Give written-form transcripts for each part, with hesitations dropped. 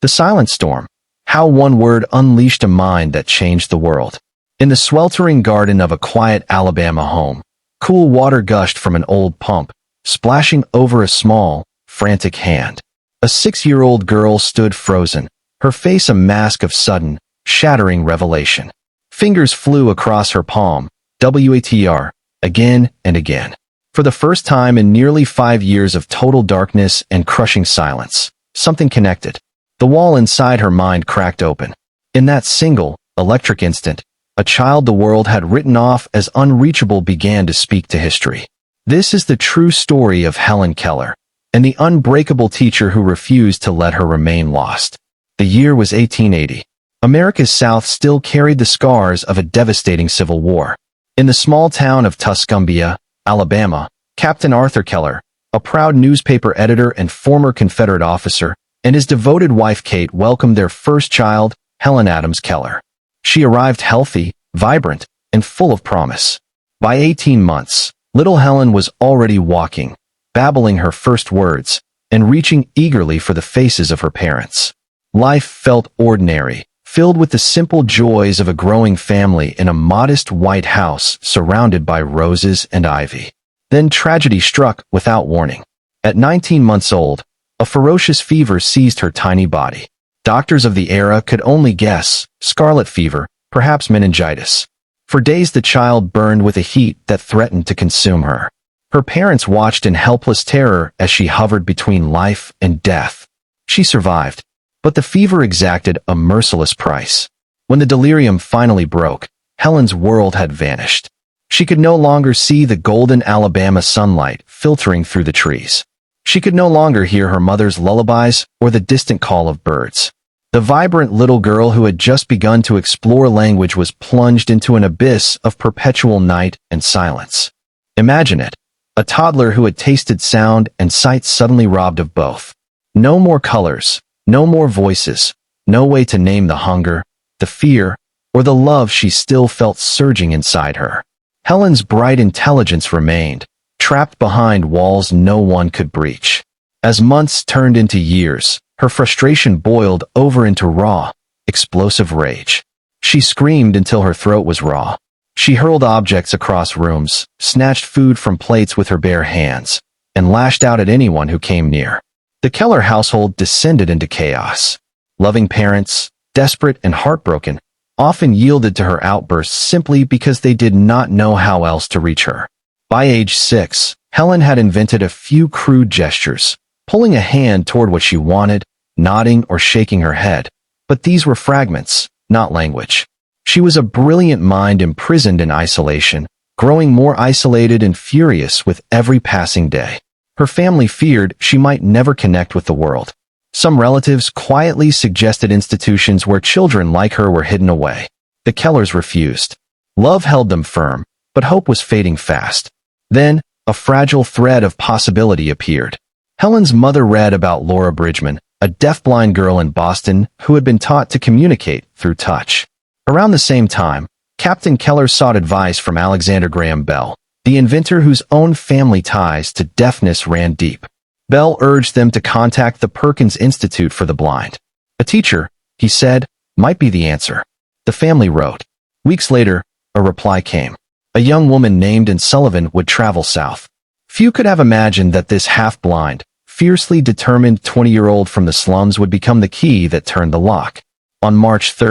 The Silent Storm. How one word unleashed a mind that changed the world. In the sweltering garden of a quiet Alabama home, cool water gushed from an old pump, splashing over a small, frantic hand. A 6-year-old girl stood frozen, her face a mask of sudden, shattering revelation. Fingers flew across her palm, WATR, again and again. For the first time in nearly 5 years of total darkness and crushing silence, something connected. The wall inside her mind cracked open. In that single, electric instant, a child the world had written off as unreachable began to speak to history. This is the true story of Helen Keller, and the unbreakable teacher who refused to let her remain lost. The year was 1880. America's South still carried the scars of a devastating civil war. In the small town of Tuscumbia, Alabama, Captain Arthur Keller, a proud newspaper editor and former Confederate officer, and his devoted wife Kate welcomed their first child, Helen Adams Keller. She arrived healthy, vibrant, and full of promise. By 18 months, little Helen was already walking, babbling her first words, and reaching eagerly for the faces of her parents. Life felt ordinary, filled with the simple joys of a growing family in a modest white house surrounded by roses and ivy. Then tragedy struck without warning. At 19 months old, a ferocious fever seized her tiny body. Doctors of the era could only guess: scarlet fever, perhaps meningitis. For days the child burned with a heat that threatened to consume her. Her parents watched in helpless terror as she hovered between life and death. She survived, but the fever exacted a merciless price. When the delirium finally broke, Helen's world had vanished. She could no longer see the golden Alabama sunlight filtering through the trees. She could no longer hear her mother's lullabies or the distant call of birds. The vibrant little girl who had just begun to explore language was plunged into an abyss of perpetual night and silence. Imagine it, a toddler who had tasted sound and sight suddenly robbed of both. No more colors, no more voices, no way to name the hunger, the fear, or the love she still felt surging inside her. Helen's bright intelligence remained, trapped behind walls no one could breach. As months turned into years, her frustration boiled over into raw, explosive rage. She screamed until her throat was raw. She hurled objects across rooms, snatched food from plates with her bare hands, and lashed out at anyone who came near. The Keller household descended into chaos. Loving parents, desperate and heartbroken, often yielded to her outbursts simply because they did not know how else to reach her. By age 6, Helen had invented a few crude gestures, pulling a hand toward what she wanted, nodding or shaking her head. But these were fragments, not language. She was a brilliant mind imprisoned in isolation, growing more isolated and furious with every passing day. Her family feared she might never connect with the world. Some relatives quietly suggested institutions where children like her were hidden away. The Kellers refused. Love held them firm, but hope was fading fast. Then, a fragile thread of possibility appeared. Helen's mother read about Laura Bridgman, a deafblind girl in Boston who had been taught to communicate through touch. Around the same time, Captain Keller sought advice from Alexander Graham Bell, the inventor whose own family ties to deafness ran deep. Bell urged them to contact the Perkins Institute for the Blind. A teacher, he said, might be the answer. The family wrote. Weeks later, a reply came. A young woman named Anne Sullivan would travel south. Few could have imagined that this half-blind, fiercely determined 20-year-old from the slums would become the key that turned the lock. On March 3,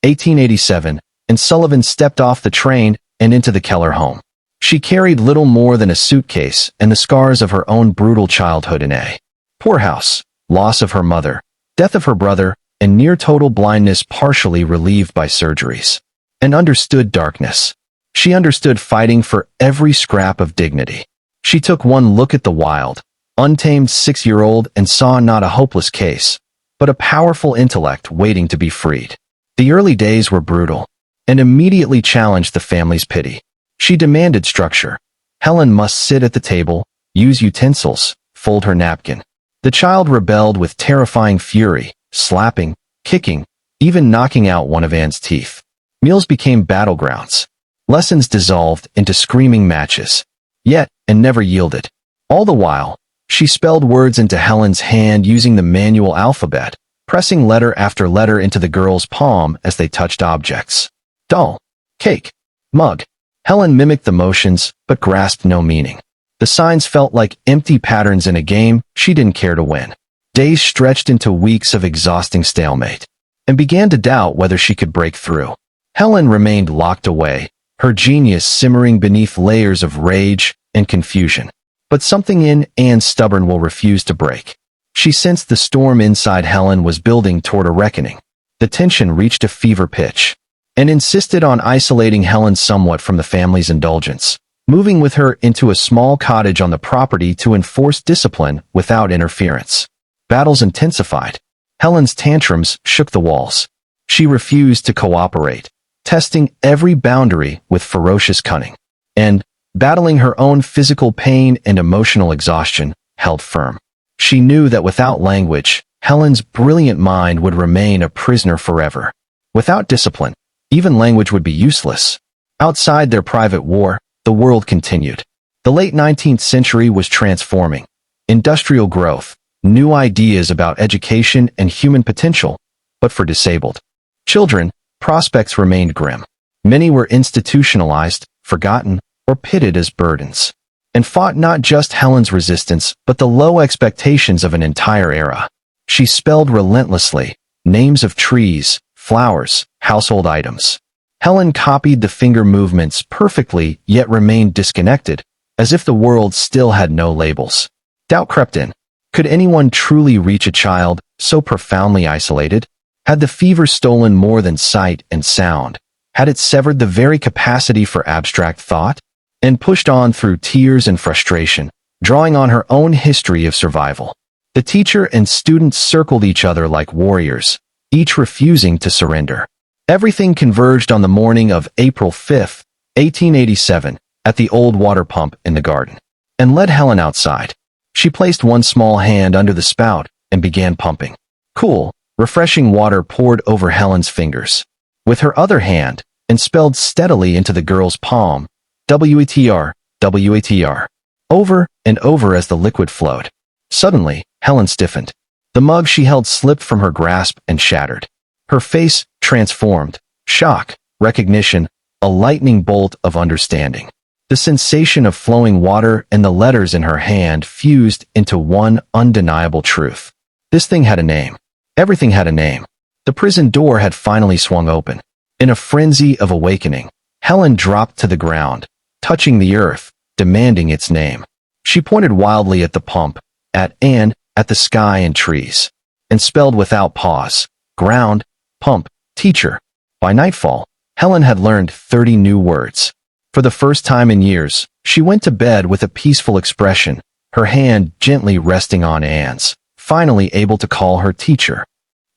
1887, Anne Sullivan stepped off the train and into the Keller home. She carried little more than a suitcase and the scars of her own brutal childhood in a poorhouse, loss of her mother, death of her brother, and near-total blindness partially relieved by surgeries. And understood darkness. She understood fighting for every scrap of dignity. She took one look at the wild, untamed 6-year-old and saw not a hopeless case, but a powerful intellect waiting to be freed. The early days were brutal, and immediately challenged the family's pity. She demanded structure. Helen must sit at the table, use utensils, fold her napkin. The child rebelled with terrifying fury, slapping, kicking, even knocking out one of Anne's teeth. Meals became battlegrounds. Lessons dissolved into screaming matches. Yet, Anne never yielded. All the while, she spelled words into Helen's hand using the manual alphabet, pressing letter after letter into the girl's palm as they touched objects. Doll, cake, mug. Helen mimicked the motions, but grasped no meaning. The signs felt like empty patterns in a game she didn't care to win. Days stretched into weeks of exhausting stalemate, and began to doubt whether she could break through. Helen remained locked away, her genius simmering beneath layers of rage and confusion. But something in Anne's stubborn will refused to break. She sensed the storm inside Helen was building toward a reckoning. The tension reached a fever pitch, and insisted on isolating Helen somewhat from the family's indulgence, moving with her into a small cottage on the property to enforce discipline without interference. Battles intensified. Helen's tantrums shook the walls. She refused to cooperate, testing every boundary with ferocious cunning, and, battling her own physical pain and emotional exhaustion, held firm. She knew that without language, Helen's brilliant mind would remain a prisoner forever. Without discipline, even language would be useless. Outside their private war, the world continued. The late 19th century was transforming. Industrial growth, new ideas about education and human potential, but for disabled children, prospects remained grim. Many were institutionalized, forgotten, or pitted as burdens, and fought not just Helen's resistance, but the low expectations of an entire era. She spelled relentlessly, names of trees, flowers, household items. Helen copied the finger movements perfectly, yet remained disconnected, as if the world still had no labels. Doubt crept in. Could anyone truly reach a child so profoundly isolated? Had the fever stolen more than sight and sound? Had it severed the very capacity for abstract thought? And pushed on through tears and frustration, drawing on her own history of survival. The teacher and students circled each other like warriors, each refusing to surrender. Everything converged on the morning of April 5, 1887, at the old water pump in the garden, and led Helen outside. She placed one small hand under the spout and began pumping. Cool, refreshing water poured over Helen's fingers. With her other hand, and spelled steadily into the girl's palm, WATR, WATR, over and over as the liquid flowed. Suddenly, Helen stiffened. The mug she held slipped from her grasp and shattered. Her face transformed, shock, recognition, a lightning bolt of understanding. The sensation of flowing water and the letters in her hand fused into one undeniable truth. This thing had a name. Everything had a name. The prison door had finally swung open. In a frenzy of awakening, Helen dropped to the ground, touching the earth, demanding its name. She pointed wildly at the pump, at Anne, at the sky and trees, and spelled without pause, ground, pump, teacher. By nightfall, Helen had learned 30 new words. For the first time in years, she went to bed with a peaceful expression, her hand gently resting on Anne's, finally able to call her teacher.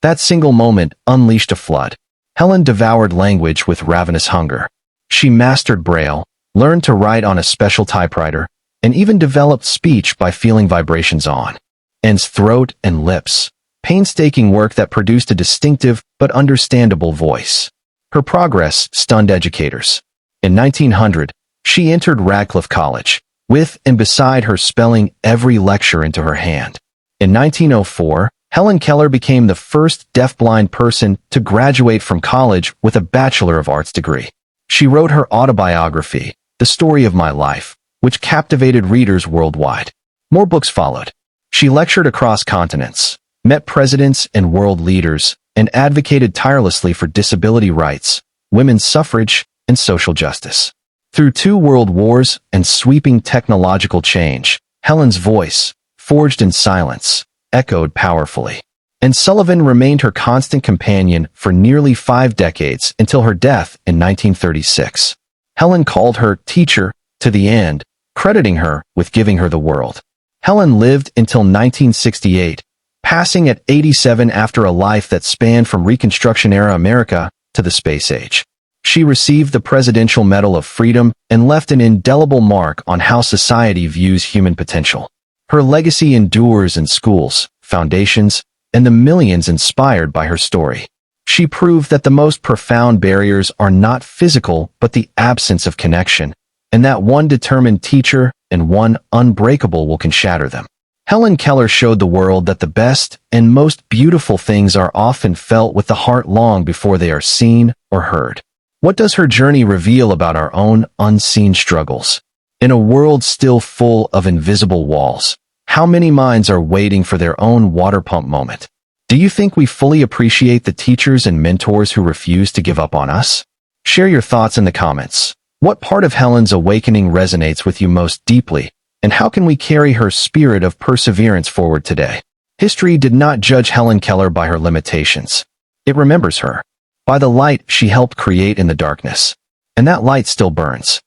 That single moment unleashed a flood. Helen devoured language with ravenous hunger. She mastered Braille, learned to write on a special typewriter, and even developed speech by feeling vibrations on Anne's throat and lips, painstaking work that produced a distinctive but understandable voice. Her progress stunned educators. In 1900, she entered Radcliffe College, with and beside her spelling every lecture into her hand. In 1904, Helen Keller became the first deafblind person to graduate from college with a Bachelor of Arts degree. She wrote her autobiography, The Story of My Life, which captivated readers worldwide. More books followed. She lectured across continents, met presidents and world leaders, and advocated tirelessly for disability rights, women's suffrage, and social justice. Through 2 world wars and sweeping technological change, Helen's voice, forged in silence, echoed powerfully. Anne Sullivan remained her constant companion for nearly 5 decades until her death in 1936. Helen called her teacher to the end, crediting her with giving her the world. Helen lived until 1968, passing at 87 after a life that spanned from Reconstruction-era America to the space age. She received the Presidential Medal of Freedom and left an indelible mark on how society views human potential. Her legacy endures in schools, foundations, and the millions inspired by her story. She proved that the most profound barriers are not physical but the absence of connection, and that one determined teacher and one unbreakable will can shatter them. Helen Keller showed the world that the best and most beautiful things are often felt with the heart long before they are seen or heard. What does her journey reveal about our own unseen struggles? In a world still full of invisible walls, how many minds are waiting for their own water pump moment? Do you think we fully appreciate the teachers and mentors who refuse to give up on us? Share your thoughts in the comments. What part of Helen's awakening resonates with you most deeply, and how can we carry her spirit of perseverance forward today? History did not judge Helen Keller by her limitations. It remembers her by the light she helped create in the darkness. And that light still burns.